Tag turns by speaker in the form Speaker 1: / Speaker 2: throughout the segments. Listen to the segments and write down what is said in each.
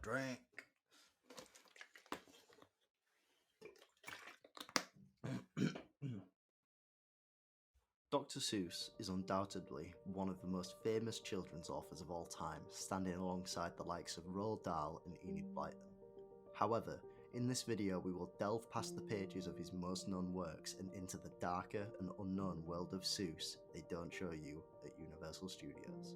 Speaker 1: Drink. Dr. Suess is undoubtedly one of the most famous children's authors of all time, standing alongside the likes of Roald Dahl and Enid Blyton. However, in this video we will delve past the pages of his most known works and into the darker and unknown world of Suess they don't show you at Universal Studios.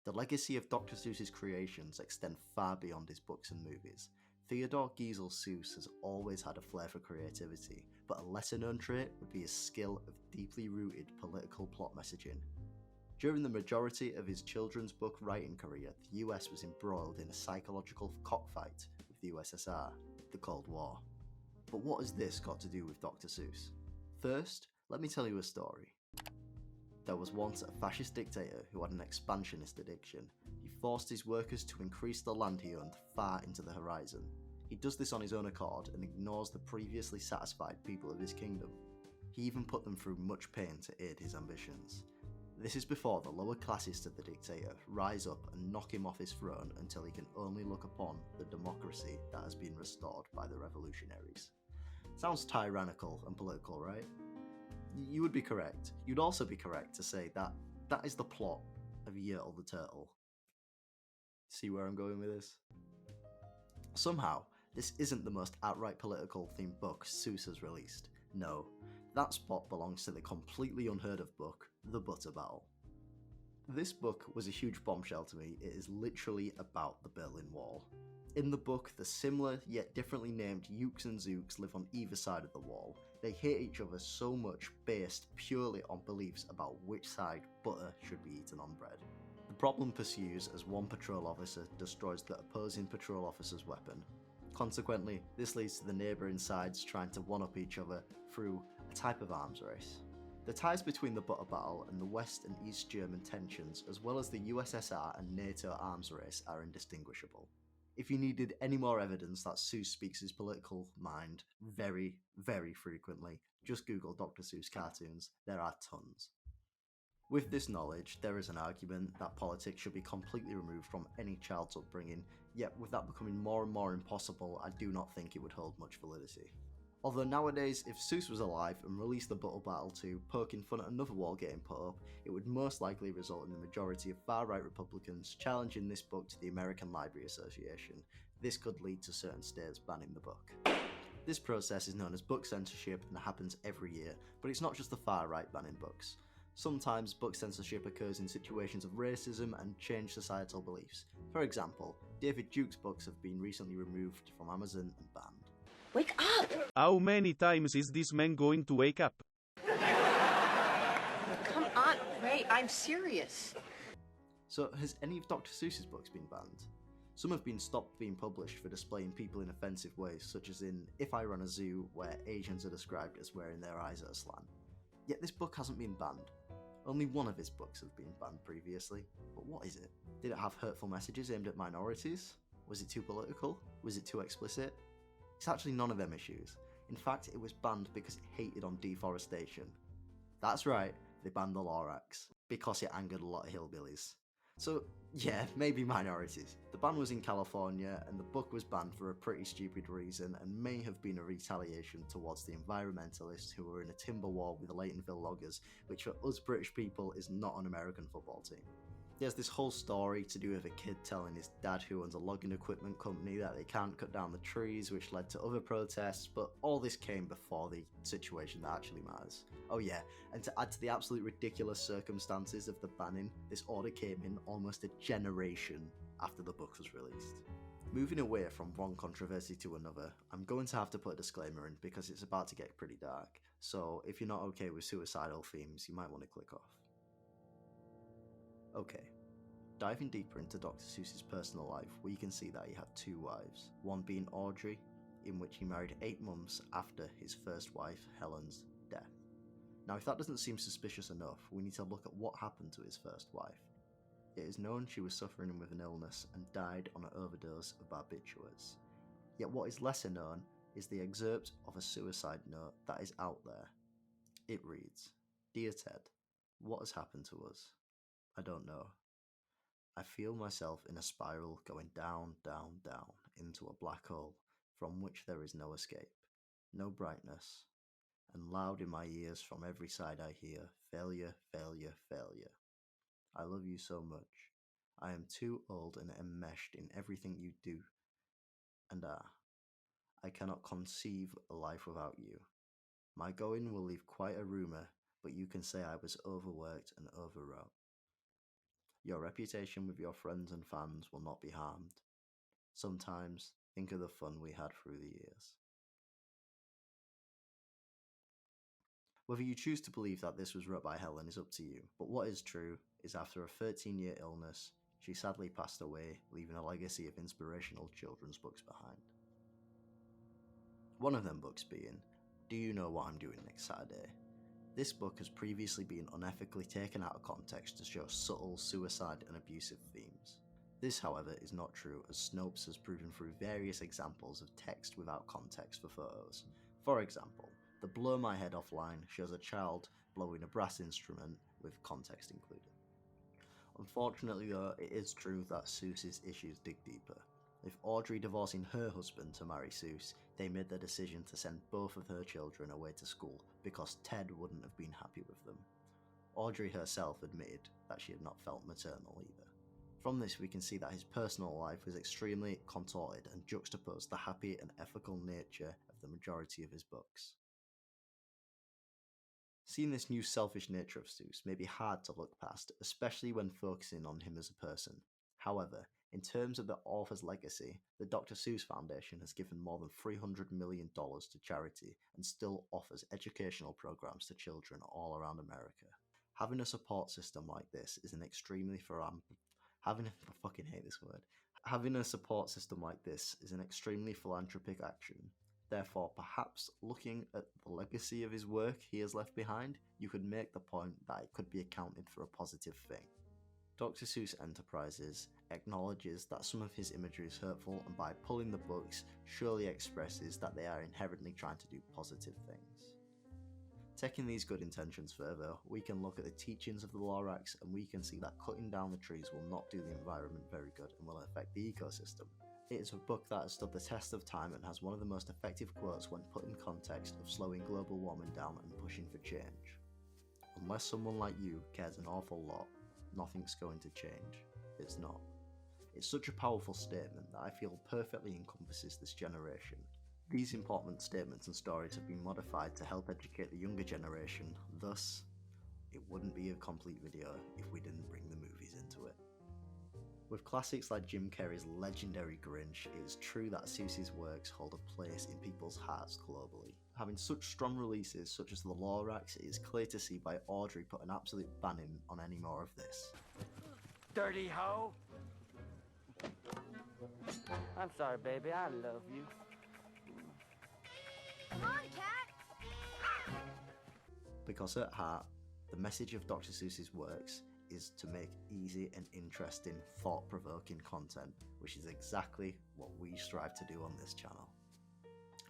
Speaker 1: The legacy of Dr. Seuss's creations extend far beyond his books and movies. Theodore Geisel Seuss has always had a flair for creativity, but a lesser-known trait would be his skill of deeply rooted political plot messaging. During the majority of his children's book writing career, the US was embroiled in a psychological cockfight with the USSR, the Cold War. But what has this got to do with Dr. Seuss? First, let me tell you a story. There was once a fascist dictator who had an expansionist addiction. He forced his workers to increase the land he owned far into the horizon. He does this on his own accord and ignores the previously satisfied people of his kingdom. He even put them through much pain to aid his ambitions. This is before the lower classes of the dictator rise up and knock him off his throne until he can only look upon the democracy that has been restored by the revolutionaries. Sounds tyrannical and political, right? You would be correct. You'd also be correct to say that that is the plot of Yertle the Turtle. See where I'm going with this? Somehow, this isn't the most outright political themed book Seuss has released. No, that spot belongs to the completely unheard of book, The Butter Battle. This book was a huge bombshell to me. It is literally about the Berlin Wall. In the book, the similar yet differently named Ukes and Zooks live on either side of the wall. They hate each other so much based purely on beliefs about which side butter should be eaten on bread. The problem pursues as one patrol officer destroys the opposing patrol officer's weapon. Consequently, this leads to the neighbouring sides trying to one-up each other through a type of arms race. The ties between the Butter Battle and the West and East German tensions, as well as the USSR and NATO arms race, are indistinguishable. If you needed any more evidence that Seuss speaks his political mind very, very frequently, just Google Dr. Seuss cartoons. There are tons. With this knowledge, there is an argument that politics should be completely removed from any child's upbringing, yet with that becoming more and more impossible, I do not think it would hold much validity. Although nowadays, if Seuss was alive and released the Butter Battle to poking fun at another wall getting put up, it would most likely result in the majority of far-right Republicans challenging this book to the American Library Association. This could lead to certain states banning the book. This process is known as book censorship and happens every year, but it's not just the far-right banning books. Sometimes book censorship occurs in situations of racism and changed societal beliefs. For example, David Duke's books have been recently removed from Amazon and banned.
Speaker 2: Wake up!
Speaker 3: How many times is this man going to wake up?
Speaker 2: Come on, Ray, I'm serious.
Speaker 1: So, has any of Dr. Seuss's books been banned? Some have been stopped being published for displaying people in offensive ways, such as in If I Run a Zoo, where Asians are described as wearing their eyes at a slant. Yet this book hasn't been banned. Only one of his books has been banned previously, but what is it? Did it have hurtful messages aimed at minorities? Was it too political? Was it too explicit? It's actually none of them issues. In fact, it was banned because it hated on deforestation. That's right, they banned the Lorax, because it angered a lot of hillbillies. So, yeah, maybe minorities. The ban was in California, and the book was banned for a pretty stupid reason, and may have been a retaliation towards the environmentalists who were in a timber war with the Laytonville loggers, which for us British people is not an American football team. There's this whole story to do with a kid telling his dad, who owns a logging equipment company, that they can't cut down the trees, which led to other protests, but all this came before the situation that actually matters. Oh yeah, and to add to the absolute ridiculous circumstances of the banning, this order came in almost a generation after the book was released. Moving away from one controversy to another, I'm going to have to put a disclaimer in because it's about to get pretty dark, so if you're not okay with suicidal themes, you might want to click off. Okay, diving deeper into Dr. Seuss's personal life, we can see that he had two wives, one being Audrey, in which he married 8 months after his first wife, Helen's, death. Now, if that doesn't seem suspicious enough, we need to look at what happened to his first wife. It is known she was suffering with an illness and died on an overdose of barbiturates. Yet what is lesser known is the excerpt of a suicide note that is out there. It reads, "Dear Ted, what has happened to us? I don't know. I feel myself in a spiral going down, down, down into a black hole from which there is no escape, no brightness, and loud in my ears from every side I hear, failure, failure, failure. I love you so much. I am too old and enmeshed in everything you do, and I cannot conceive a life without you. My going will leave quite a rumour, but you can say I was overworked and overwrought. Your reputation with your friends and fans will not be harmed. Sometimes think of the fun we had through the years." Whether you choose to believe that this was wrote by Helen is up to you, but what is true is after a 13-year illness, she sadly passed away, leaving a legacy of inspirational children's books behind. One of them books being Do You Know What I'm Doing Next Saturday? This book has previously been unethically taken out of context to show subtle suicide and abusive themes. This, however, is not true, as Snopes has proven through various examples of text without context for photos. For example, the "blow my head off" line shows a child blowing a brass instrument with context included. Unfortunately though, it is true that Suess's issues dig deeper. With Audrey divorcing her husband to marry Suess, they made the decision to send both of her children away to school because Ted wouldn't have been happy with them. Audrey herself admitted that she had not felt maternal either. From this we can see that his personal life was extremely contorted and juxtaposed the happy and ethical nature of the majority of his books. Seeing this new selfish nature of Suess may be hard to look past, especially when focusing on him as a person. However, in terms of the author's legacy, the Dr. Suess Foundation has given more than $300 million to charity and still offers educational programs to children all around America. Having a support system like this is an extremely Having a support system like this is an extremely philanthropic action. Therefore, perhaps looking at the legacy of his work he has left behind, you could make the point that it could be accounted for a positive thing. Dr. Suess Enterprises acknowledges that some of his imagery is hurtful, and by pulling the books surely expresses that they are inherently trying to do positive things. Taking these good intentions further, we can look at the teachings of the Lorax and we can see that cutting down the trees will not do the environment very good and will affect the ecosystem. It is a book that has stood the test of time and has one of the most effective quotes when put in context of slowing global warming down and pushing for change. Unless someone like you cares an awful lot, nothing's going to change. It's not. It's such a powerful statement that I feel perfectly encompasses this generation. These important statements and stories have been modified to help educate the younger generation, thus, it wouldn't be a complete video if we didn't bring the movies into it. With classics like Jim Carrey's legendary Grinch, it is true that Suess's works hold a place in people's hearts globally. Having such strong releases such as The Lorax, it is clear to see why Audrey put an absolute ban in on any more of this.
Speaker 4: Dirty hoe! I'm sorry, baby, I love you.
Speaker 2: Come on, cat!
Speaker 1: Because at heart, the message of Dr. Suess's works is to make easy and interesting, thought-provoking content, which is exactly what we strive to do on this channel.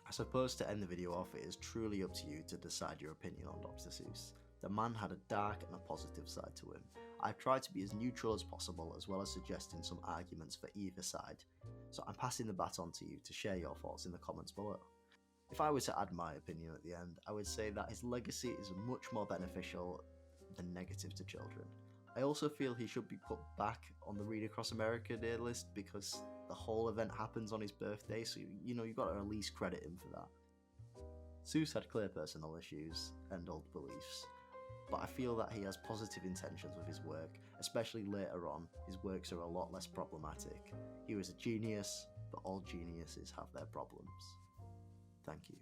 Speaker 1: I suppose to end the video off, it is truly up to you to decide your opinion on Dr. Suess. The man had a dark and a positive side to him. I've tried to be as neutral as possible, as well as suggesting some arguments for either side, so I'm passing the baton to you to share your thoughts in the comments below. If I were to add my opinion at the end, I would say that his legacy is much more beneficial than negative to children. I also feel he should be put back on the Read Across America Day list because the whole event happens on his birthday, so you've got to at least credit him for that. Suess had clear personal issues and old beliefs, but I feel that he has positive intentions with his work, especially later on. His works are a lot less problematic. He was a genius, but all geniuses have their problems. Thank you.